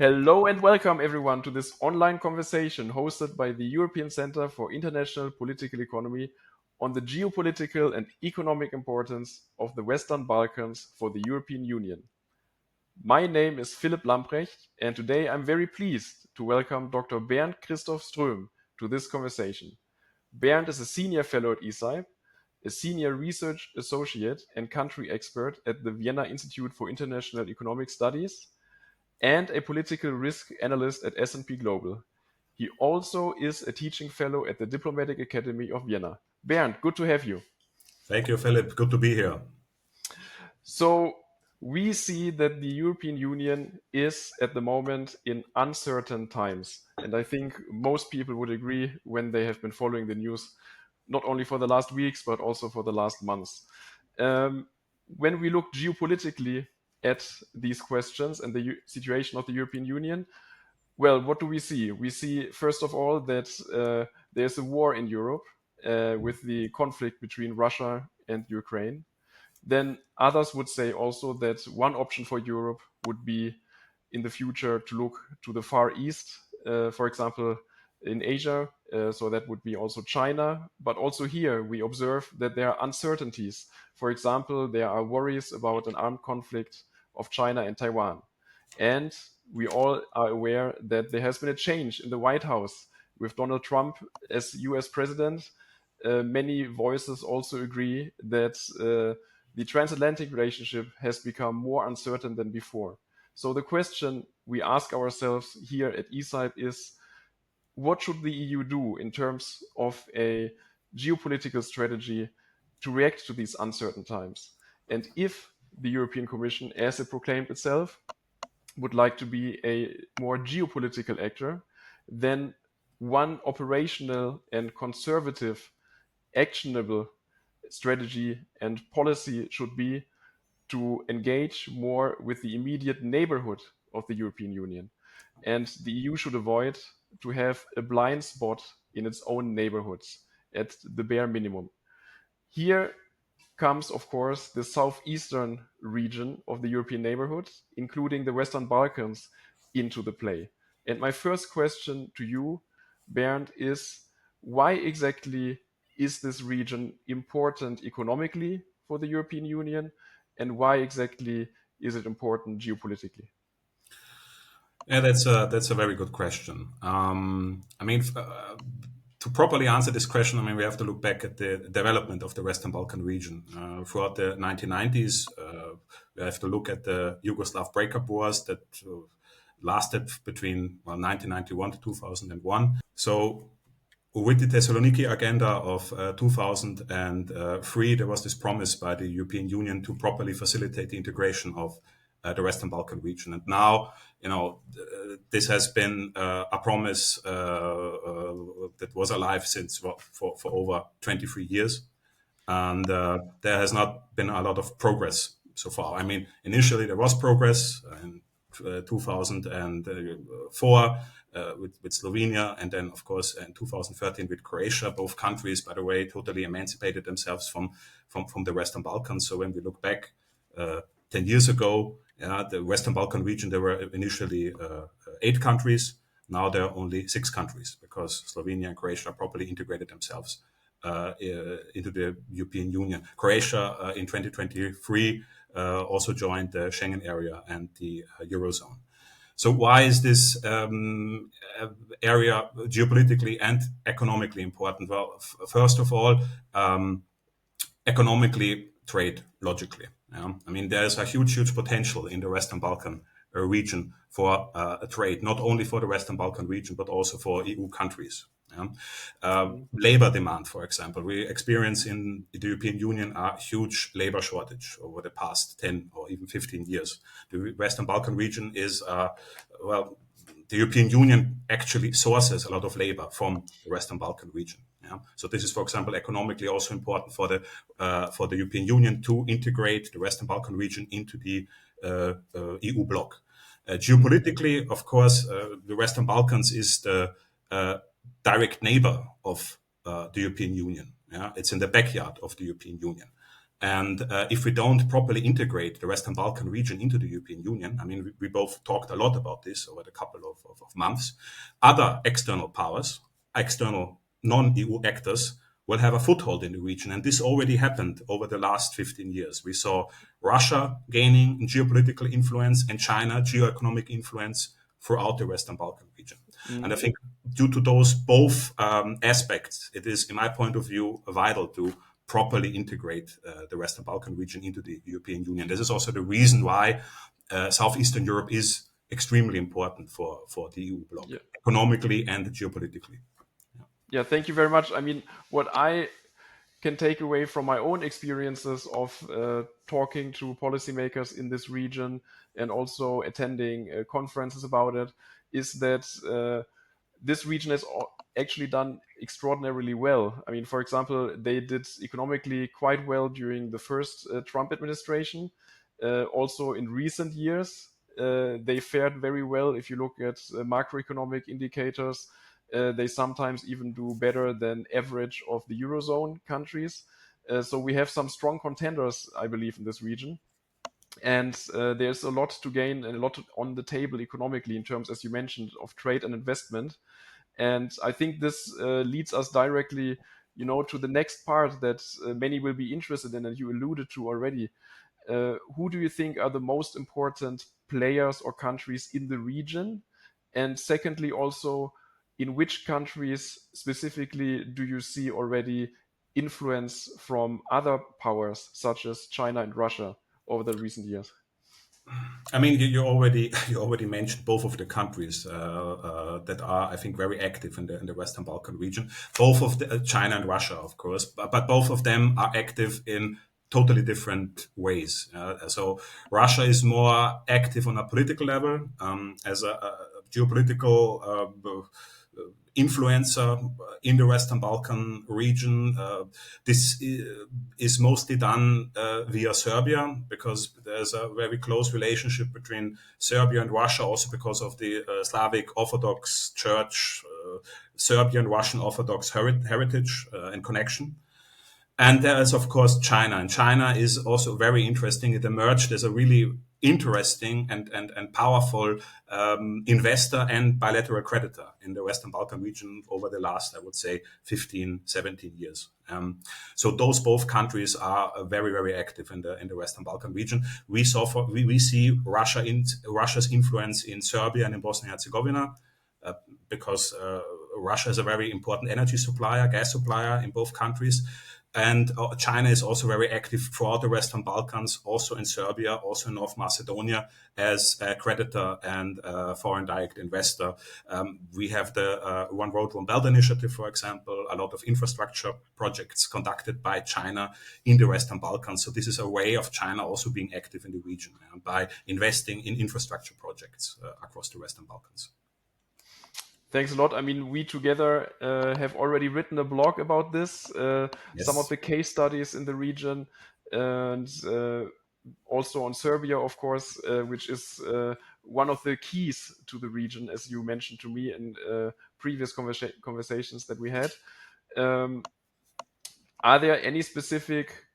Hello and welcome everyone to this online conversation hosted by the European Centre for International Political Economy on the geopolitical and economic importance of the Western Balkans for the European Union. My name is Philipp Lamprecht, and today I'm very pleased to welcome Dr. Bernd Christoph Ströhm to this conversation. Bernd is a senior fellow at ECIPE, a senior research associate and country expert at the Vienna Institute for International Economic Studies, and a political risk analyst at S&P Global. He also is a teaching fellow at the Diplomatic Academy of Vienna. Bernd, good to have you. Thank you, Philip. Good to be here. So, we see that the European Union is at the moment in uncertain times. And I think most people would agree when they have been following the news, not only for the last weeks, but also for the last months. When we look geopolitically at these questions and the situation of the European Union, well, what do we see? We see, first of all, that there's a war in Europe with the conflict between Russia and Ukraine. Then others would say also that one option for Europe would be in the future to look to the Far East, for example, in Asia. So that would be also China. But also here we observe that there are uncertainties. For example, there are worries about an armed conflict of China and Taiwan. And we all are aware that there has been a change in the White House with Donald Trump as US president. Many voices also agree that the transatlantic relationship has become more uncertain than before. So the question we ask ourselves here at ECIPE is, what should the EU do in terms of a geopolitical strategy to react to these uncertain times? And if the European Commission, as it proclaimed itself, would like to be a more geopolitical actor, then one operational and conservative, actionable strategy and policy should be to engage more with the immediate neighborhood of the European Union. And the EU should avoid to have a blind spot in its own neighborhoods at the bare minimum. Here comes, of course, the southeastern region of the European neighborhood, including the Western Balkans, into the play. And my first question to you, Bernd, is why exactly is this region important economically for the European Union, and why exactly is it important geopolitically? Yeah, that's a very good question. To properly answer this question, we have to look back at the development of the Western Balkan region. Throughout the 1990s, we have to look at the Yugoslav breakup wars that lasted between 1991 to 2001. So with the Thessaloniki agenda of 2003, there was this promise by the European Union to properly facilitate the integration of the Western Balkan region. And now, this has been a promise that was alive since for over 23 years. And there has not been a lot of progress so far. Initially there was progress in 2004 with Slovenia, and then, of course, in 2013 with Croatia. Both countries, by the way, totally emancipated themselves from the Western Balkans. So when we look back 10 years ago, the Western Balkan region, there were initially 8 countries. Now there are only 6 countries because Slovenia and Croatia properly integrated themselves into the European Union. Croatia in 2023 also joined the Schengen area and the Eurozone. So why is this area geopolitically and economically important? Well, first of all, economically, trade logically. There's a huge potential in the Western Balkan region for a trade, not only for the Western Balkan region, but also for EU countries. Labor demand, for example. We experience in the European Union a huge labor shortage over the past 10 or even 15 years. The Western Balkan region is, the European Union actually sources a lot of labor from the Western Balkan region. So this is, for example, economically also important for the European Union to integrate the Western Balkan region into the EU bloc. Geopolitically, of course, the Western Balkans is the direct neighbor of the European Union. It's in the backyard of the European Union. And if we don't properly integrate the Western Balkan region into the European Union, I mean, we both talked a lot about this over the couple of months, other external powers, external non-EU actors will have a foothold in the region. And this already happened over the last 15 years. We saw Russia gaining geopolitical influence and China geoeconomic influence throughout the Western Balkan region. And I think due to those both aspects, it is, in my point of view, vital to properly integrate the Western Balkan region into the European Union. This is also the reason why Southeastern Europe is extremely important for the EU bloc, economically and geopolitically. Yeah, thank you very much. I mean, what I can take away from my own experiences of talking to policymakers in this region and also attending conferences about it is that this region has actually done extraordinarily well. I mean, for example, they did economically quite well during the first Trump administration. Also in recent years, they fared very well. If you look at macroeconomic indicators, they sometimes even do better than average of the Eurozone countries. So we have some strong contenders, I believe, in this region. And there's a lot to gain and a lot on the table economically in terms, as you mentioned, of trade and investment. And I think this leads us directly, to the next part that many will be interested in, and you alluded to already. Who do you think are the most important players or countries in the region? And secondly, also, in which countries specifically do you see already influence from other powers such as China and Russia over the recent years? I mean, you already mentioned both of the countries that are, I think, very active in the Western Balkan region. Both of the China and Russia, of course, but both of them are active in totally different ways. So Russia is more active on a political level as a geopolitical influencer in the Western Balkan region. This is mostly done via Serbia because there's a very close relationship between Serbia and Russia, also because of the Slavic Orthodox Church, Serbian Russian Orthodox heritage and connection. And there is, of course, China. And China is also very interesting. It emerged as a really interesting and powerful investor and bilateral creditor in the Western Balkan region over the last, I would say, 15, 17 years. So those both countries are very, very active in the Western Balkan region. We see Russia's influence in Serbia and in Bosnia and Herzegovina because Russia is a very important energy supplier, gas supplier in both countries. And China is also very active throughout the Western Balkans, also in Serbia, also in North Macedonia, as a creditor and foreign direct investor. We have the One Road, One Belt initiative, for example, a lot of infrastructure projects conducted by China in the Western Balkans. So this is a way of China also being active in the region by investing in infrastructure projects across the Western Balkans. Thanks a lot. I mean, we together have already written a blog about this, Yes. some of the case studies in the region, and also on Serbia, of course, which is one of the keys to the region, as you mentioned to me in previous conversations that we had. Are there any specific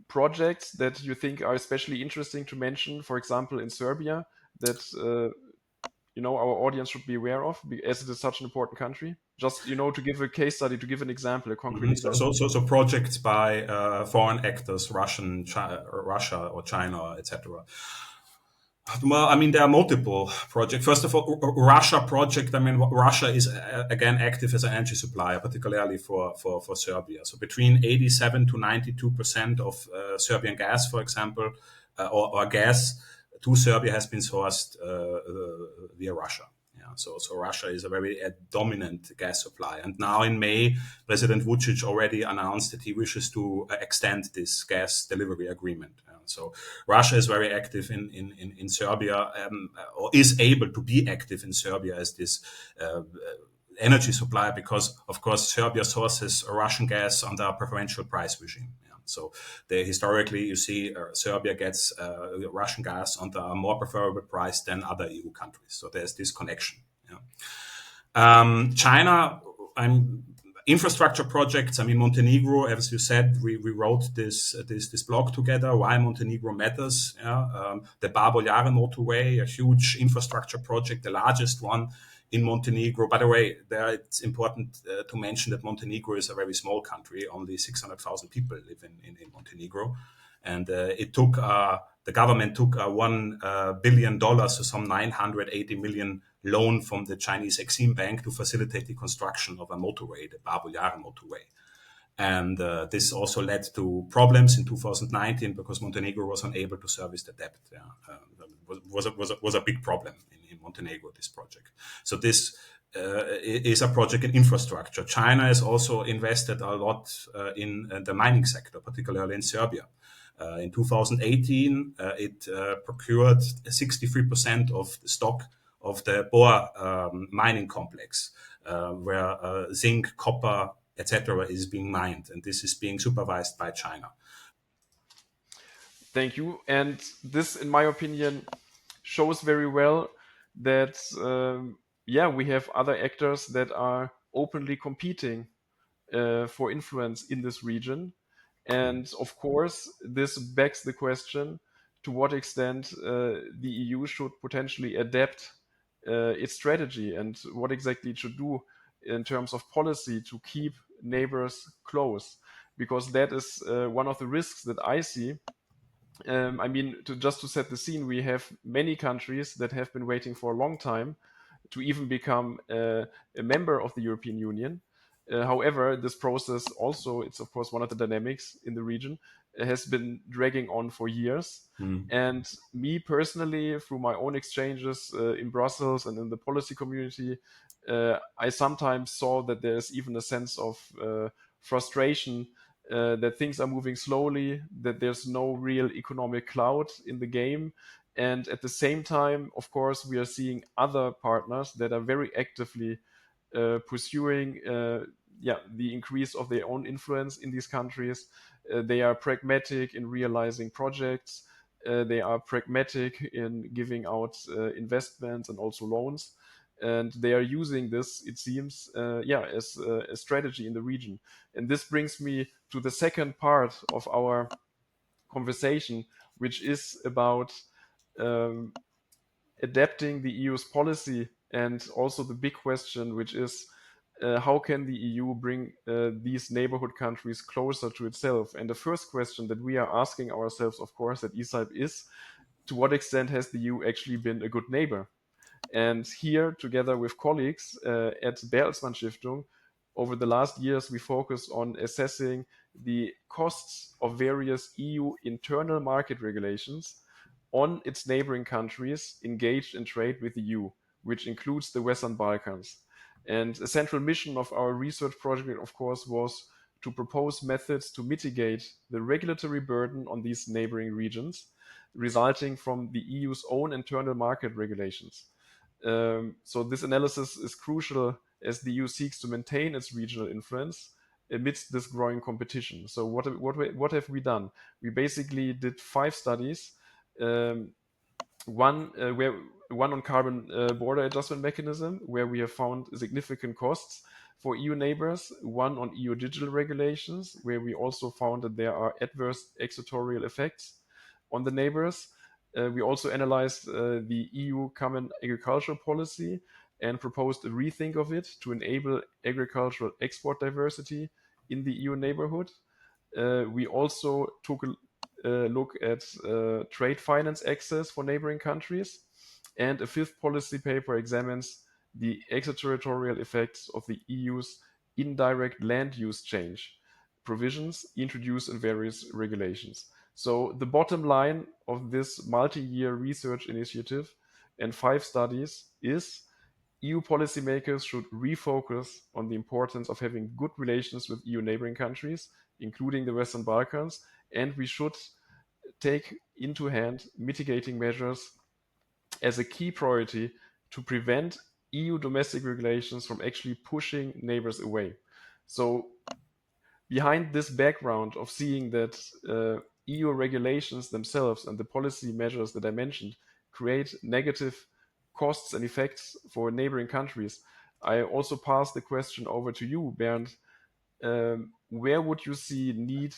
projects that you think are especially interesting to mention, for example, in Serbia, that our audience should be aware of, as it is such an important country? Just, to give a case study, to give an example, a concrete example. So projects by foreign actors, Russia or China, etc. Well, I mean, there are multiple projects. First of all, Russia project. I mean, Russia is again active as an energy supplier, particularly for Serbia. So between 87 to 92% of Serbian gas, for example, or gas to Serbia has been sourced via Russia. Yeah, so Russia is a very dominant gas supplier. And now in May, President Vučić already announced that he wishes to extend this gas delivery agreement. So Russia is very active in Serbia, or is able to be active in Serbia as this energy supplier because, of course, Serbia sources Russian gas under a preferential price regime. So historically, you see Serbia gets Russian gas under a more preferable price than other EU countries. So there's this connection. China, Infrastructure projects. I mean, Montenegro, as you said, we wrote this blog together. Why Montenegro matters. Yeah? The Bar-Boljare motorway, a huge infrastructure project, the largest one in Montenegro. By the way, it's important to mention that Montenegro is a very small country. Only 600,000 people live in Montenegro, and it took the government took $1 billion, so some 980 million loan from the Chinese Exim Bank to facilitate the construction of a motorway, the Bar-Boljare motorway. And this also led to problems in 2019 because Montenegro was unable to service the debt. Yeah. Was a big problem in Montenegro, this project. So this is a project in infrastructure. China has also invested a lot in the mining sector, particularly in Serbia. In 2018, it procured 63% of the stock of the Bor mining complex, where zinc, copper, etc. is being mined, and this is being supervised by China. Thank you. And this, in my opinion, shows very well that, we have other actors that are openly competing for influence in this region. And of course, this begs the question to what extent the EU should potentially adapt its strategy and what exactly it should do in terms of policy to keep neighbors close. Because that is one of the risks that I see. I mean, just to set the scene, we have many countries that have been waiting for a long time to even become a member of the European Union. However, this process also, it's of course one of the dynamics in the region, has been dragging on for years. And me personally, through my own exchanges in Brussels and in the policy community, I sometimes saw that there's even a sense of frustration that things are moving slowly, that there's no real economic clout in the game. And at the same time, of course, we are seeing other partners that are very actively pursuing the increase of their own influence in these countries. They are pragmatic in realizing projects. They are pragmatic in giving out investments and also loans. And they are using this, it seems, as a strategy in the region. And this brings me to the second part of our conversation, which is about adapting the EU's policy, and also the big question, which is how can the EU bring these neighborhood countries closer to itself? And the first question that we are asking ourselves, of course, at ECIPE is, to what extent has the EU actually been a good neighbor? And here, together with colleagues at Bertelsmann Stiftung, over the last years, we focused on assessing the costs of various EU internal market regulations on its neighboring countries engaged in trade with the EU, which includes the Western Balkans. And a central mission of our research project, of course, was to propose methods to mitigate the regulatory burden on these neighboring regions, resulting from the EU's own internal market regulations. So this analysis is crucial as the EU seeks to maintain its regional influence amidst this growing competition. So what have we done? We basically did 5 studies. One on carbon border adjustment mechanism, where we have found significant costs for EU neighbors. One on EU digital regulations, where we also found that there are adverse extraterritorial effects on the neighbors. We also analyzed the EU Common Agricultural Policy and proposed a rethink of it to enable agricultural export diversity in the EU neighborhood. We also took a look at trade finance access for neighboring countries. And a 5th policy paper examines the extraterritorial effects of the EU's indirect land use change provisions introduced in various regulations. So the bottom line of this multi-year research initiative and 5 studies is EU policymakers should refocus on the importance of having good relations with EU neighboring countries, including the Western Balkans, and we should take into hand mitigating measures as a key priority to prevent EU domestic regulations from actually pushing neighbors away. So behind this background of seeing that EU regulations themselves and the policy measures that I mentioned create negative costs and effects for neighboring countries, I also pass the question over to you, Bernd. where would you see need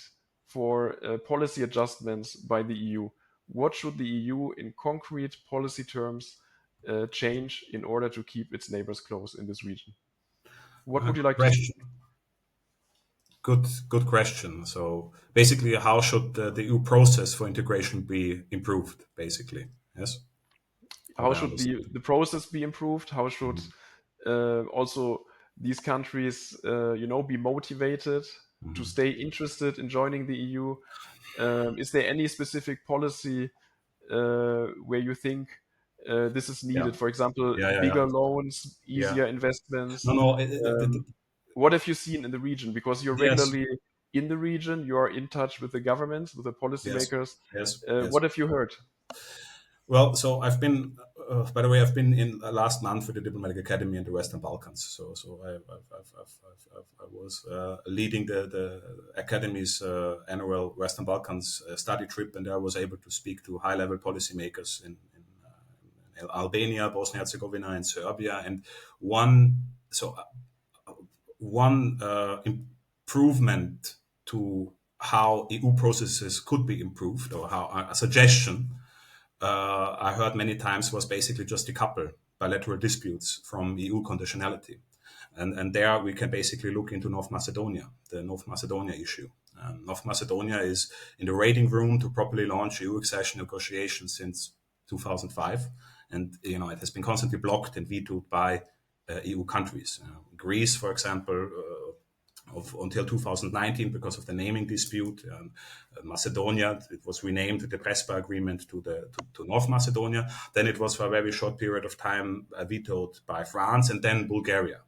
for policy adjustments by the EU? What should the EU, in concrete policy terms, change in order to keep its neighbors close in this region? What would you like to see? Question. Good question. So basically, how should the EU process for integration be improved? Basically, yes. How How I should understand. the process be improved? How should Mhm. also these countries, be motivated to Mhm. stay interested in joining the EU? Is there any specific policy where you think this is Yeah. needed? For example, Yeah. Yeah. Yeah. bigger loans, Yeah. easier No. investments. No. What have you seen in the region? Because you're Yes. regularly in the region, you are in touch with the governments, with the Yes. policymakers. Yes. What Yes. have you heard? Well, so I've been, by the way, I've been in last month with the Diplomatic Academy in the Western Balkans. So I was leading the Academy's annual Western Balkans study trip, and I was able to speak to high-level policymakers in Albania, Bosnia Herzegovina, and Serbia. And one, so one improvement to how EU processes could be improved, or how a suggestion I heard many times, was basically just decouple bilateral disputes from EU conditionality. And there we can basically look into North Macedonia, the North Macedonia issue. North Macedonia is in the waiting room to properly launch EU accession negotiations since 2005. And, it has been constantly blocked and vetoed by EU countries. Greece, for example, until 2019 because of the naming dispute. Macedonia, it was renamed the Prespa Agreement to North Macedonia. Then it was for a very short period of time vetoed by France and then Bulgaria.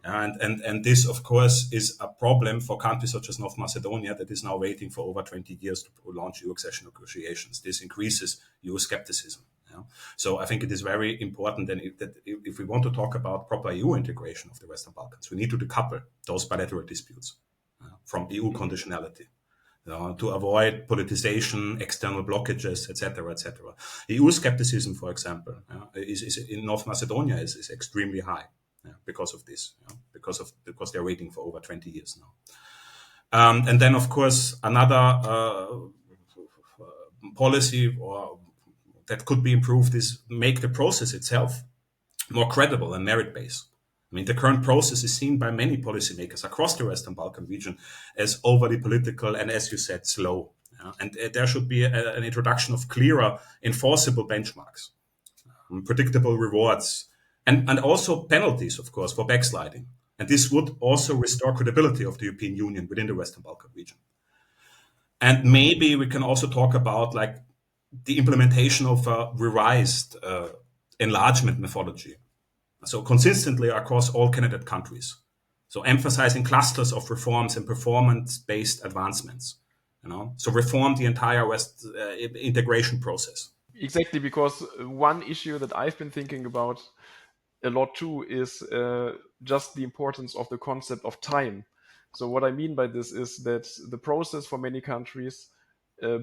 And this, of course, is a problem for countries such as North Macedonia that is now waiting for over 20 years to launch EU accession negotiations. This increases EU skepticism. So I think it is very important that if we want to talk about proper EU integration of the Western Balkans, we need to decouple those bilateral disputes from EU conditionality. To avoid politicization, external blockages, etc., etc. EU skepticism, for example, is in North Macedonia is extremely high because of this, because they're waiting for over 20 years now. And then, of course, another policy or that could be improved is make the process itself more credible and merit-based. I mean, the current process is seen by many policymakers across the Western Balkan region as overly political and, as you said, slow. And there should be an introduction of clearer, enforceable benchmarks, predictable rewards, and also penalties, of course, for backsliding. And this would also restore credibility of the European Union within the Western Balkan region. And maybe we can also talk about the implementation of a revised enlargement methodology. So consistently across all candidate countries. So emphasizing clusters of reforms and performance-based advancements. So reform the entire West integration process. Exactly, because one issue that I've been thinking about a lot too is just the importance of the concept of time. So what I mean by this is that the process for many countries,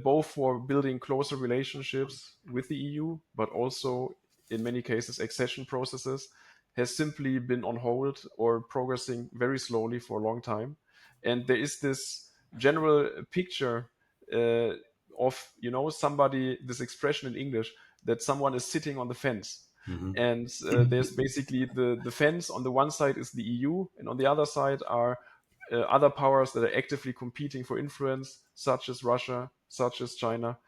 both for building closer relationships with the EU, but also in many cases accession processes, has simply been on hold or progressing very slowly for a long time. And there is this general picture uh, of somebody, this expression in English, that someone is sitting on the fence. Mhm. And there's basically the fence on the one side is the EU, and on the other side are other powers that are actively competing for influence, such as Russia, such as China.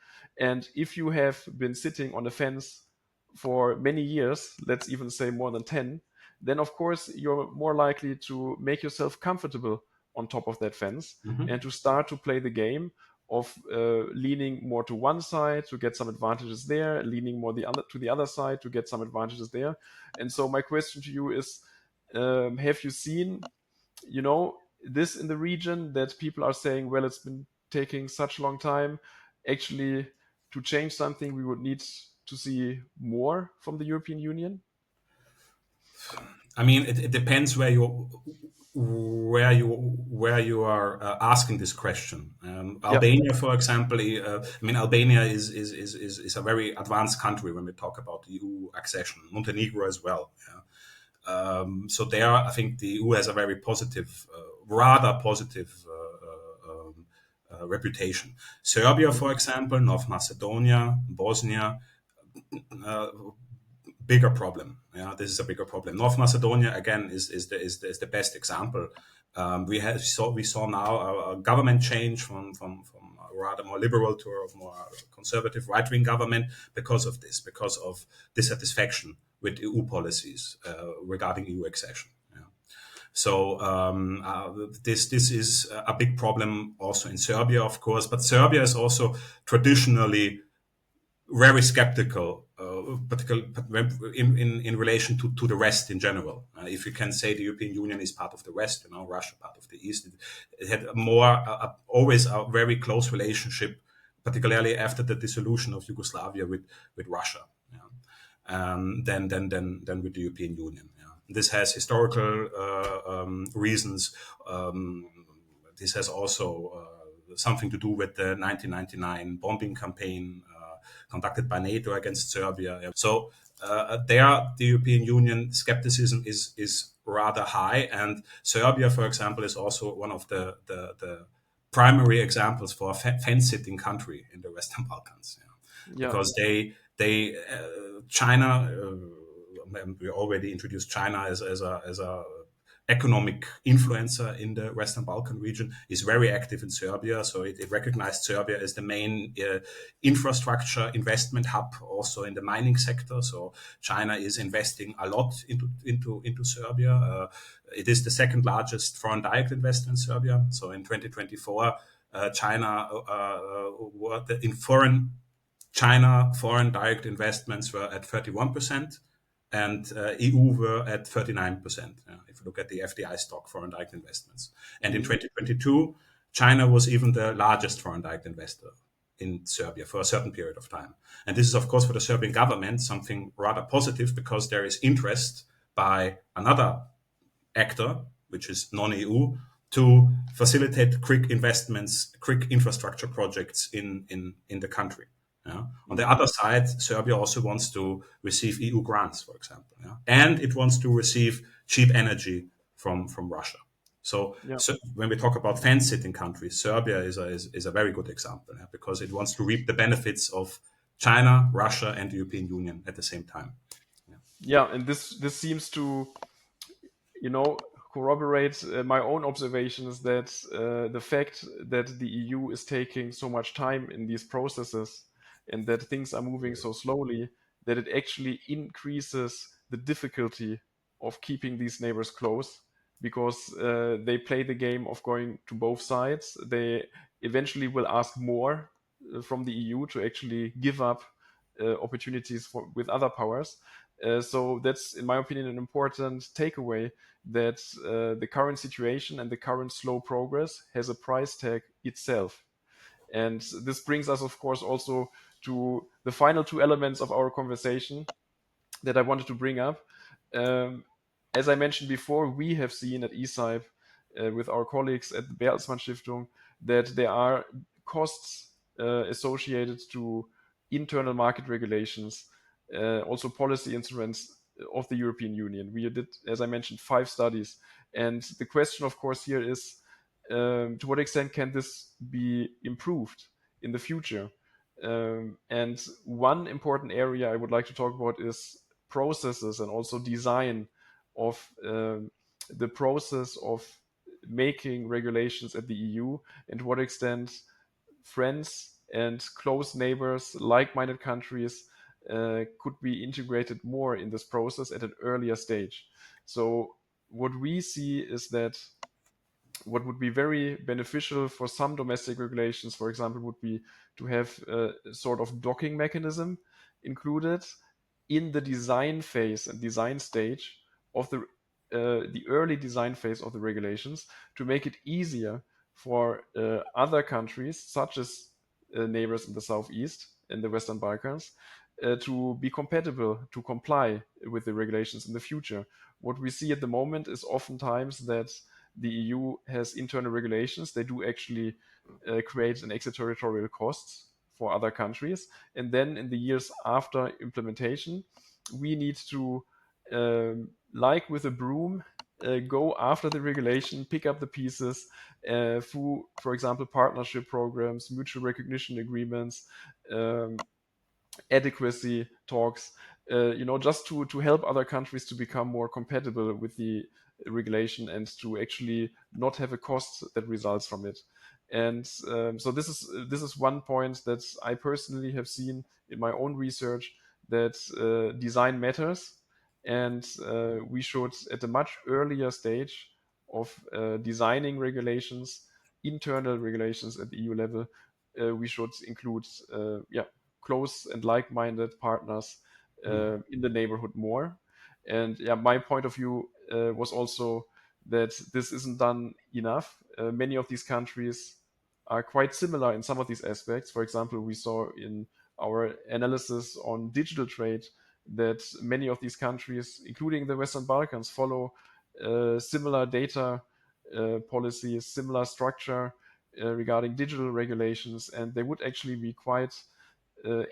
And if you have been sitting on the fence for many years, let's even say more than 10, then of course you're more likely to make yourself comfortable on top of that fence and to start to play the game of leaning more to one side to get some advantages there, leaning more to the other side to get some advantages there. And so my question to you is, have you seen, this in the region, that people are saying, well, it's been taking such a long time. Actually, to change something, we would need to see more from the European Union? I mean, it depends where you are asking this question. Yeah. Albania, for example, I mean, Albania is a very advanced country when we talk about EU accession. Montenegro as well. Yeah. So there, I think the EU has a very positive rather positive reputation. Serbia, for example, North Macedonia, Bosnia, bigger problem. Yeah, this is a bigger problem. North Macedonia again is the best example. We saw now a government change from a rather more liberal to a more conservative right wing government because of dissatisfaction with EU policies regarding EU accession. Yeah. So this is a big problem also in Serbia, of course. But Serbia is also traditionally very skeptical, particularly in relation to the West in general. If you can say the European Union is part of the West, Russia part of the East, it had always a very close relationship, particularly after the dissolution of Yugoslavia with Russia, than with the European Union. Yeah. This has historical reasons. This has also something to do with the 1999 bombing campaign conducted by NATO against Serbia. So there, the European Union skepticism is rather high, and Serbia, for example, is also one of the primary examples for a fence-sitting country in the Western Balkans, Yeah. because China. We already introduced China as a economic influencer in the Western Balkan region, is very active in Serbia. So it recognized Serbia as the main infrastructure investment hub, also in the mining sector. So China is investing a lot into Serbia. It is the second largest foreign direct investor in Serbia. So in 2024, China foreign direct investments were at 31%. And EU were at 39%. If you look at the FDI stock, foreign direct investments. And in 2022, China was even the largest foreign direct investor in Serbia for a certain period of time. And this is, of course, for the Serbian government, something rather positive, because there is interest by another actor, which is non-EU, to facilitate quick investments, quick infrastructure projects in the country. Yeah. On the other side, Serbia also wants to receive EU grants, for example, and it wants to receive cheap energy from Russia. So when we talk about fence-sitting countries, Serbia is a very good example, because it wants to reap the benefits of China, Russia, and the European Union at the same time. Yeah, and this seems to, corroborate my own observations that the fact that the EU is taking so much time in these processes and that things are moving so slowly, that it actually increases the difficulty of keeping these neighbors close, because they play the game of going to both sides. They eventually will ask more from the EU to actually give up opportunities with other powers. So that's, in my opinion, an important takeaway, that the current situation and the current slow progress has a price tag itself. And this brings us, of course, also to the final two elements of our conversation that I wanted to bring up. Um, as I mentioned before, we have seen at ECIPE with our colleagues at the Bertelsmann Stiftung that there are costs associated to internal market regulations, also policy instruments of the European Union. We did, as I mentioned, 5 studies. And the question, of course, here is to what extent can this be improved in the future? And one important area I would like to talk about is processes and also design of the process of making regulations at the EU, and to what extent friends and close neighbors, like-minded countries, could be integrated more in this process at an earlier stage. So what we see is that what would be very beneficial for some domestic regulations, for example, would be to have a sort of docking mechanism included in the design phase and design stage of the early design phase of the regulations, to make it easier for other countries, such as neighbors in the southeast and the Western Balkans, to be compatible, to comply with the regulations in the future. What we see at the moment is oftentimes that the EU has internal regulations. They do actually create an extraterritorial costs for other countries. And then in the years after implementation, we need to, like with a broom, go after the regulation, pick up the pieces through, for example, partnership programs, mutual recognition agreements, adequacy talks, just to help other countries to become more compatible with the regulation and to actually not have a cost that results from it. And so this is one point that I personally have seen in my own research, that design matters, and we should, at a much earlier stage of designing regulations, internal regulations at the EU level, we should include close and like-minded partners in the neighborhood more. And yeah, my point of view was also that this isn't done enough. Many of these countries are quite similar in some of these aspects. For example, we saw in our analysis on digital trade that many of these countries, including the Western Balkans, follow similar data policies, similar structure regarding digital regulations, and they would actually be quite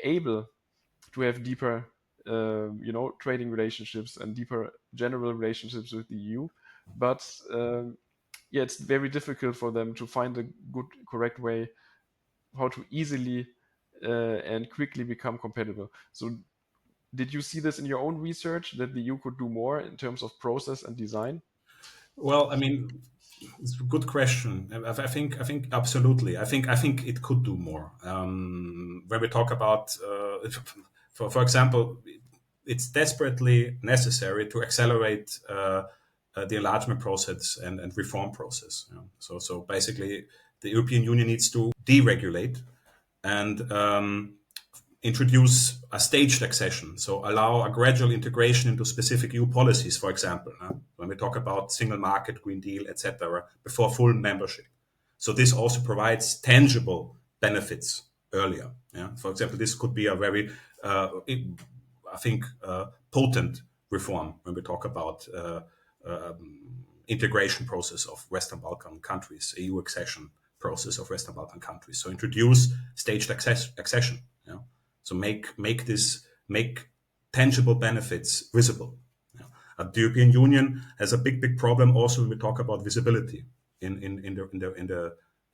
able to have deeper, trading relationships and deeper general relationships with the EU. But yeah, it's very difficult for them to find a good, correct way how to easily and quickly become compatible. So, did you see this in your own research that the EU could do more in terms of process and design? Well, I mean, it's a good question. I think absolutely. I think it could do more. When we talk about, for example, it's desperately necessary to accelerate the enlargement process and reform process. So basically, the European Union needs to deregulate and introduce a staged accession, so allow a gradual integration into specific EU policies, for example, when we talk about single market, Green Deal, etc., before full membership. So this also provides tangible benefits earlier. Yeah? For example, this could be a very, I think, potent reform when we talk about integration process of Western Balkan countries, EU accession process of Western Balkan countries. So introduce staged accession. Yeah? So make tangible benefits visible. Yeah. The European Union has a big problem also when we talk about visibility in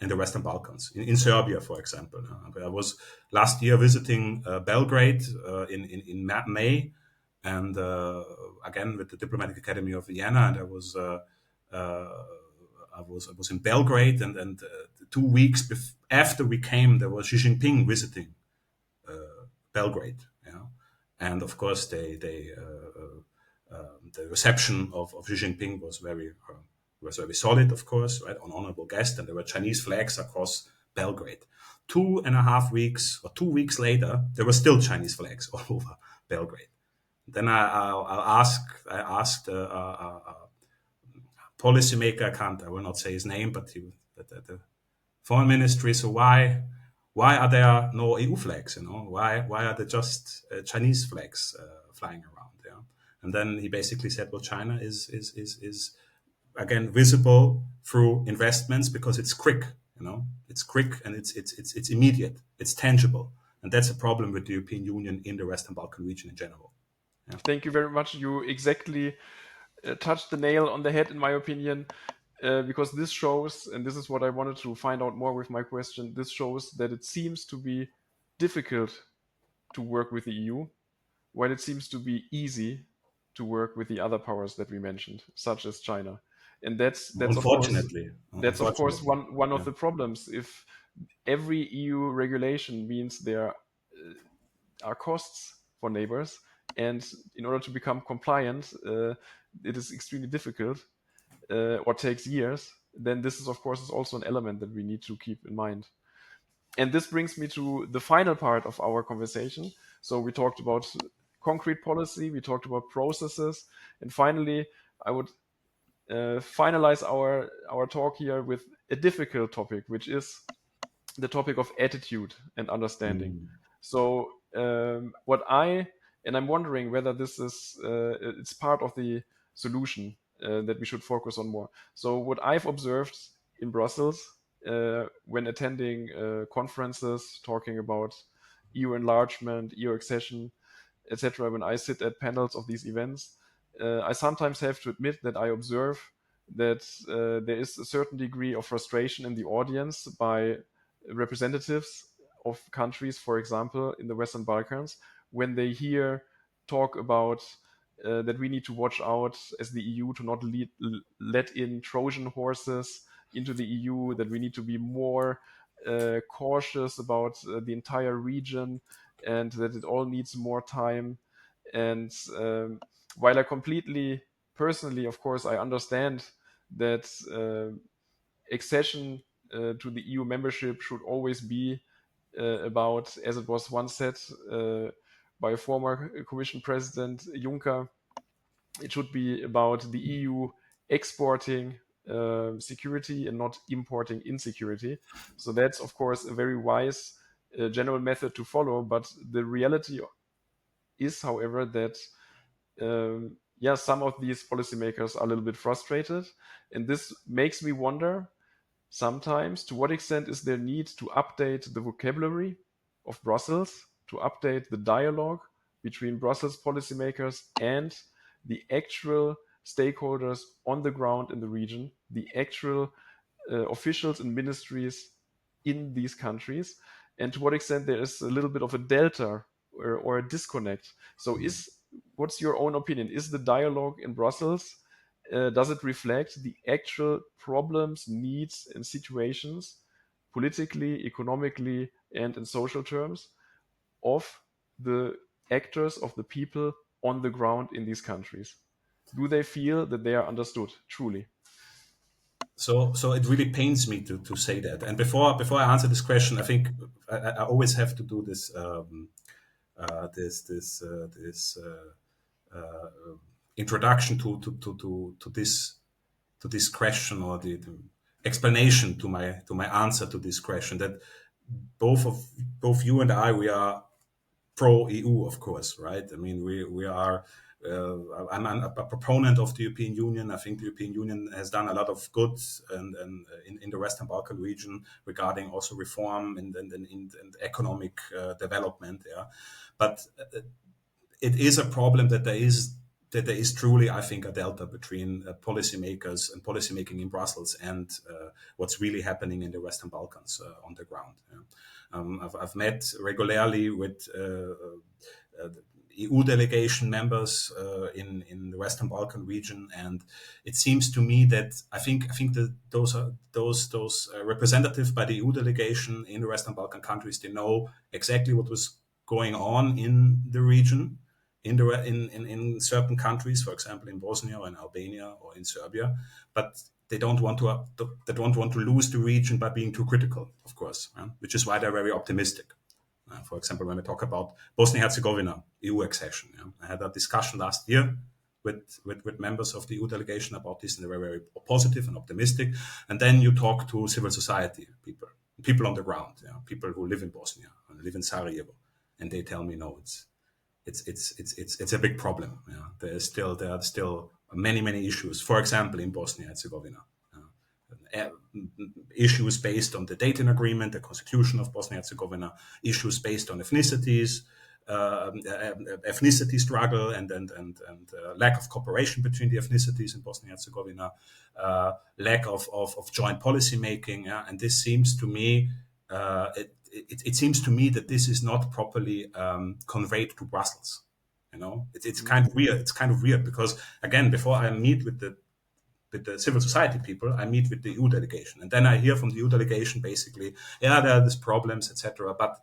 the Western Balkans. In Serbia, for example, I was last year visiting Belgrade in May, and again with the Diplomatic Academy of Vienna, and I was in Belgrade, and 2 weeks after we came, there was Xi Jinping visiting Belgrade. Yeah, and of course the reception of Xi Jinping was very solid, of course, right, an honorable guest, and there were Chinese flags across Belgrade. 2.5 weeks or 2 weeks later, there were still Chinese flags all over Belgrade. Then I asked a policymaker, I will not say his name, but he at the foreign ministry. So why are there no EU flags? Why are there just Chinese flags flying around? Yeah, and then he basically said, well, China is again visible through investments because it's quick. It's quick and it's immediate. It's tangible, and that's a problem with the European Union in the Western Balkan region in general. Yeah. Thank you very much. You exactly touched the nail on the head, in my opinion, because this shows, and this is what I wanted to find out more with my question, this shows that it seems to be difficult to work with the EU, while it seems to be easy to work with the other powers that we mentioned, such as China. And that's of course Unfortunately, one of yeah. the problems. If every EU regulation means there are costs for neighbors, and in order to become compliant, it is extremely difficult or takes years, then this is of course is also an element that we need to keep in mind. And this brings me to the final part of our conversation. So we talked about concrete policy, we talked about processes, and finally, I would finalize our talk here with a difficult topic, which is the topic of attitude and understanding. Mm. So what I and I'm wondering whether this is it's part of the solution that we should focus on more. So what I've observed in Brussels when attending conferences talking about EU enlargement, EU accession, etc., when I sit at panels of these events, I sometimes have to admit that I observe that there is a certain degree of frustration in the audience by representatives of countries, for example, in the Western Balkans, when they hear talk about that we need to watch out as the EU to not let in Trojan horses into the EU, that we need to be more cautious about the entire region, and that it all needs more time. And while I completely, personally, of course, I understand that accession to the EU membership should always be about, as it was once said by a former Commission President Juncker, it should be about the EU exporting security and not importing insecurity. So that's, of course, a very wise general method to follow. But the reality is, however, that yeah, some of these policymakers are a little bit frustrated, and this makes me wonder sometimes to what extent is there need to update the vocabulary of Brussels, to update the dialogue between Brussels policymakers and the actual stakeholders on the ground in the region, the actual officials and ministries in these countries, and to what extent there is a little bit of a delta or a disconnect. So, what's your own opinion? Is the dialogue in Brussels, does it reflect the actual problems, needs, and situations, politically, economically, and in social terms, of the actors, of the people on the ground in these countries? Do they feel that they are understood truly? So it really pains me to say that. And before I answer this question, I think I always have to do this this introduction to this question, or the explanation to my answer to this question, that both you and I, we are pro EU, of course, right? I mean, we are. I'm a proponent of the European Union. I think the European Union has done a lot of good and in the Western Balkan region regarding also reform and economic development. Yeah, but it is a problem that there is truly, I think, a delta between policymakers and policymaking in Brussels and what's really happening in the Western Balkans on the ground. Yeah. I've met regularly with EU delegation members in the Western Balkan region, and it seems to me that I think that those representatives by the EU delegation in the Western Balkan countries, they know exactly what was going on in the region, in certain countries, for example, in Bosnia or in Albania or in Serbia, but they don't want to lose the region by being too critical, of course, which is why they're very optimistic. For example, when we talk about Bosnia-Herzegovina, EU accession, I had a discussion last year with members of the EU delegation about this, and they were very positive and optimistic. And then you talk to civil society people on the ground, people who live in Bosnia and live in Sarajevo, and they tell me, no, it's a big problem. Yeah. There are still many issues. For example, in Bosnia Herzegovina, issues based on the Dayton Agreement, the Constitution of Bosnia Herzegovina, issues based on ethnicities, ethnicity struggle, and lack of cooperation between the ethnicities in Bosnia Herzegovina, lack of joint policy making, and this seems to me. It seems to me that this is not properly conveyed to Brussels. You know, it's kind of weird. It's kind of weird because, again, before I meet with the civil society people, I meet with the EU delegation, and then I hear from the EU delegation basically, yeah, there are these problems, etc. But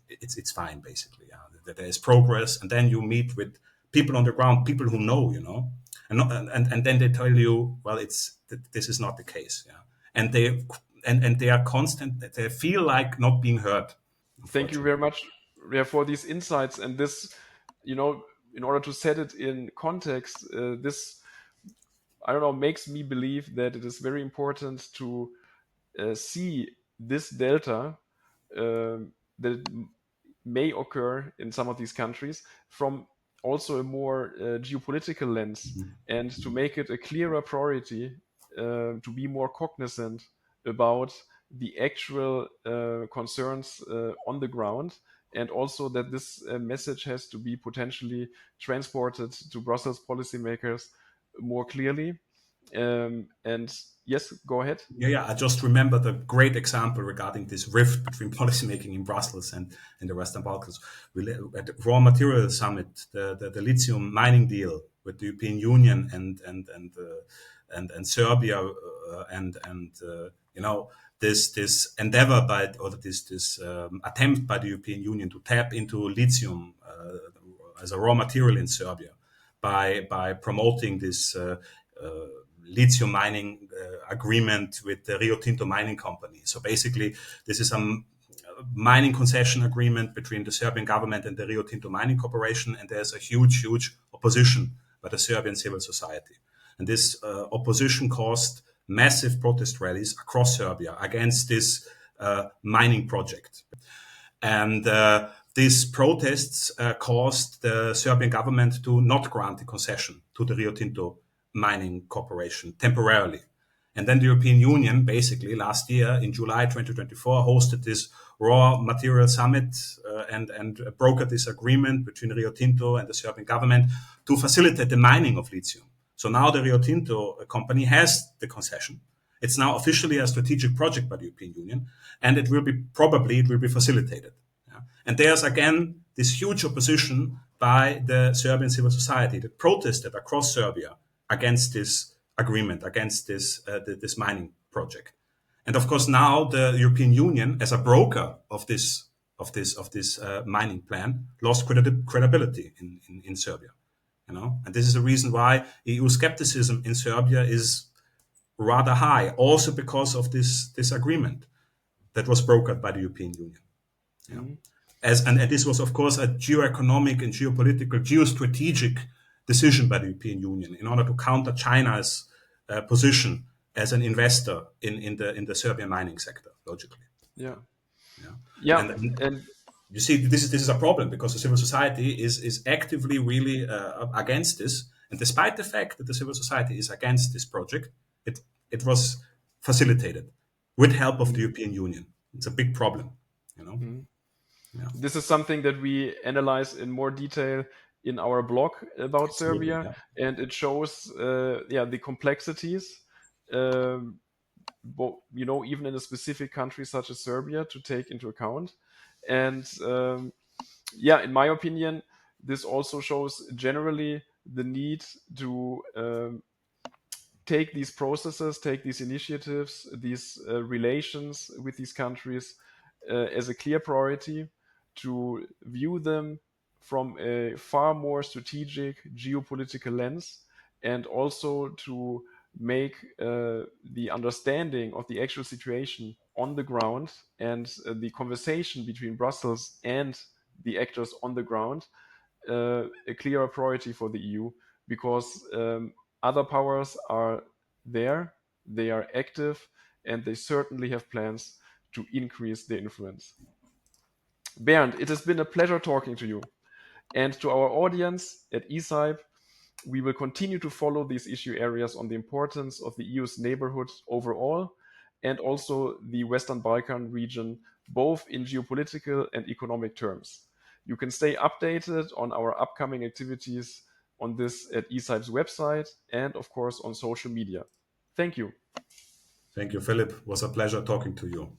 it's fine, basically. Yeah, that there is progress, and then you meet with people on the ground, people who know, you know, and then they tell you, well, this is not the case. Yeah, and they are constant. They feel like not being heard. Thank you Unfortunately. very much, for these insights and this, in order to set it in context, this, I don't know, makes me believe that it is very important to see this delta that may occur in some of these countries from also a more geopolitical lens, and to make it a clearer priority to be more cognizant about the actual concerns on the ground, and also that this message has to be potentially transported to Brussels policymakers more clearly. And yes, go ahead. Yeah. I just remember the great example regarding this rift between policymaking in Brussels and in the Western Balkans. At the Raw Material Summit, the lithium mining deal with the European Union and Serbia, this endeavor this attempt by the European Union to tap into lithium as a raw material in Serbia by promoting this lithium mining agreement with the Rio Tinto mining company. So basically, this is a mining concession agreement between the Serbian government and the Rio Tinto Mining Corporation, and there's a huge opposition by the Serbian civil society. And this opposition caused massive protest rallies across Serbia against this mining project. And these protests caused the Serbian government to not grant the concession to the Rio Tinto Mining Corporation temporarily. And then the European Union, basically last year in July 2024, hosted this raw material summit and brokered this agreement between Rio Tinto and the Serbian government to facilitate the mining of lithium. So now the Rio Tinto company has the concession. It's now officially a strategic project by the European Union, and it will be facilitated. Yeah? And there's again this huge opposition by the Serbian civil society that protested across Serbia against this agreement, against this mining project. And of course, now the European Union, as a broker of this mining plan, lost credibility in Serbia. And this is the reason why EU skepticism in Serbia is rather high, also because of this agreement that was brokered by the European Union. Mm-hmm. And this was, of course, a geoeconomic and geopolitical, geostrategic decision by the European Union in order to counter China's position as an investor in the Serbian mining sector, logically. Yeah. Yeah. Yeah. And you see, this is a problem because the civil society is actively really against this. And despite the fact that the civil society is against this project, it was facilitated with help of the European Union. It's a big problem, Yeah. This is something that we analyze in more detail in our blog about Absolutely, Serbia, yeah. and it shows, the complexities, even in a specific country such as Serbia, to take into account. And in my opinion, this also shows generally the need to take these processes, take these initiatives, these relations with these countries as a clear priority, to view them from a far more strategic geopolitical lens, and also to make the understanding of the actual situation on the ground and the conversation between Brussels and the actors on the ground a clearer priority for the EU, because other powers are there, they are active, and they certainly have plans to increase their influence. Bernd, it has been a pleasure talking to you. And to our audience at ECIPE, we will continue to follow these issue areas on the importance of the EU's neighborhood overall, and also the Western Balkan region, both in geopolitical and economic terms. You can stay updated on our upcoming activities on this at ECIPE's website and, of course, on social media. Thank you. Thank you, Philipp. It was a pleasure talking to you.